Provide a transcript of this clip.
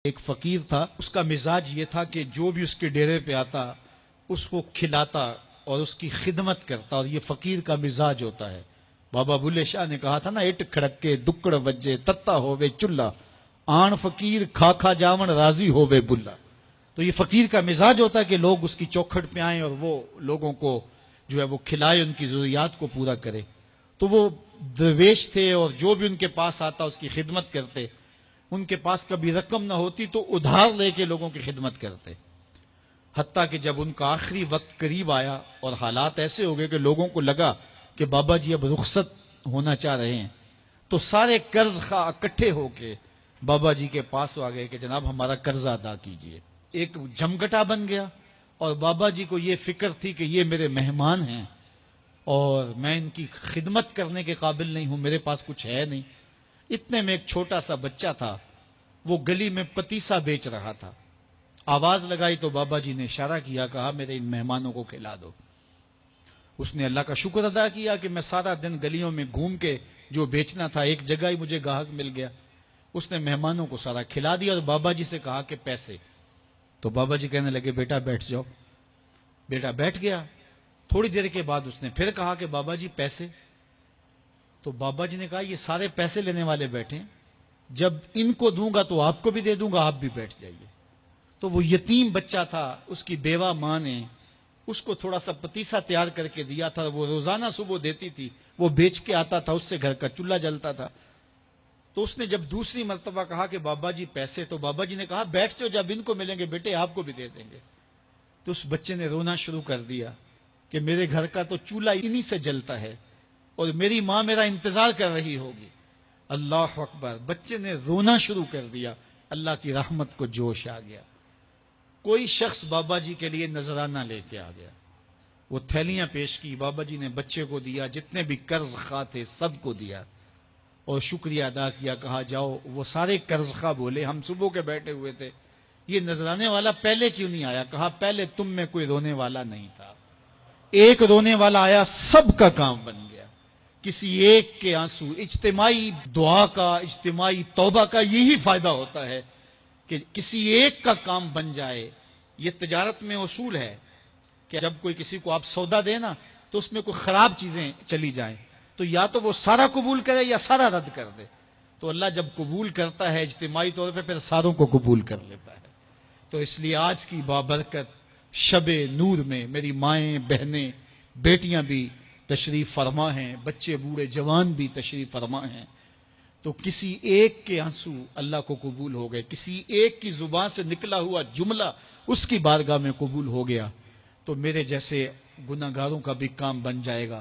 ایک فقیر تھا، اس کا مزاج یہ تھا کہ جو بھی اس کے ڈیرے پہ آتا اس کو کھلاتا اور اس کی خدمت کرتا، اور یہ فقیر کا مزاج ہوتا ہے۔ بابا بلے شاہ نے کہا تھا نا، اٹ کھڑک کے دکڑ وجے تتا ہووے چلا، آن فقیر کھا کھا جاون راضی ہووے بلا۔ تو یہ فقیر کا مزاج ہوتا ہے کہ لوگ اس کی چوکھٹ پہ آئیں اور وہ لوگوں کو جو ہے وہ کھلائے، ان کی ضروریات کو پورا کرے۔ تو وہ درویش تھے اور جو بھی ان کے پاس آتا اس کی خدمت کرتے۔ ان کے پاس کبھی رقم نہ ہوتی تو ادھار لے کے لوگوں کی خدمت کرتے، حتیٰ کہ جب ان کا آخری وقت قریب آیا اور حالات ایسے ہو گئے کہ لوگوں کو لگا کہ بابا جی اب رخصت ہونا چاہ رہے ہیں، تو سارے قرض خواہ اکٹھے ہو کے بابا جی کے پاس آ گئے کہ جناب ہمارا قرضہ ادا کیجئے۔ ایک جمگٹا بن گیا، اور بابا جی کو یہ فکر تھی کہ یہ میرے مہمان ہیں اور میں ان کی خدمت کرنے کے قابل نہیں ہوں، میرے پاس کچھ ہے نہیں۔ اتنے میں ایک چھوٹا سا بچہ تھا، وہ گلی میں پتیسا بیچ رہا تھا۔ آواز لگائی تو بابا جی نے اشارہ کیا، کہا میرے ان مہمانوں کو کھلا دو۔ اس نے اللہ کا شکر ادا کیا کہ میں سارا دن گلیوں میں گھوم کے جو بیچنا تھا ایک جگہ ہی مجھے گاہک مل گیا۔ اس نے مہمانوں کو سارا کھلا دیا اور بابا جی سے کہا کہ پیسے۔ تو بابا جی کہنے لگے بیٹا بیٹھ جاؤ۔ بیٹا بیٹھ گیا۔ تھوڑی دیر کے بعد اس نے پھر کہا کہ بابا جی پیسے۔ تو بابا جی نے کہا یہ سارے پیسے لینے والے بیٹھے ہیں، جب ان کو دوں گا تو آپ کو بھی دے دوں گا، آپ بھی بیٹھ جائیے۔ تو وہ یتیم بچہ تھا، اس کی بیوہ ماں نے اس کو تھوڑا سا پتیسا تیار کر کے دیا تھا، وہ روزانہ صبح دیتی تھی، وہ بیچ کے آتا تھا، اس سے گھر کا چولہا جلتا تھا۔ تو اس نے جب دوسری مرتبہ کہا کہ بابا جی پیسے، تو بابا جی نے کہا بیٹھ جاؤ، جب ان کو ملیں گے بیٹے آپ کو بھی دے دیں گے۔ تو اس بچے نے رونا شروع کر دیا کہ میرے گھر کا تو چولہا انہی سے جلتا ہے اور میری ماں میرا انتظار کر رہی ہوگی۔ اللہ اکبر، بچے نے رونا شروع کر دیا۔ اللہ کی رحمت کو جوش آ گیا۔ کوئی شخص بابا جی کے لیے نذرانہ لے کے آ گیا، وہ تھیلیاں پیش کی، بابا جی نے بچے کو دیا، جتنے بھی قرض خواہ تھے سب کو دیا اور شکریہ ادا کیا۔ کہا جاؤ۔ وہ سارے قرض خواہ بولے ہم صبح کے بیٹھے ہوئے تھے، یہ نذرانے والا پہلے کیوں نہیں آیا؟ کہا پہلے تم میں کوئی رونے والا نہیں تھا، ایک رونے والا آیا، سب کا کام بن گیا۔ کسی ایک کے آنسو، اجتماعی دعا کا، اجتماعی توبہ کا یہی فائدہ ہوتا ہے کہ کسی ایک کا کام بن جائے۔ یہ تجارت میں اصول ہے کہ جب کوئی کسی کو آپ سودا دے نا تو اس میں کوئی خراب چیزیں چلی جائیں تو یا تو وہ سارا قبول کرے یا سارا رد کر دے۔ تو اللہ جب قبول کرتا ہے اجتماعی طور پہ، پھر ساروں کو قبول کر لیتا ہے۔ تو اس لیے آج کی بابرکت شب نور میں میری مائیں، بہنیں، بیٹیاں بھی تشریف فرما ہیں، بچے بوڑھے جوان بھی تشریف فرما ہیں۔ تو کسی ایک کے آنسو اللہ کو قبول ہو گئے، کسی ایک کی زبان سے نکلا ہوا جملہ اس کی بارگاہ میں قبول ہو گیا، تو میرے جیسے گناہگاروں کا بھی کام بن جائے گا۔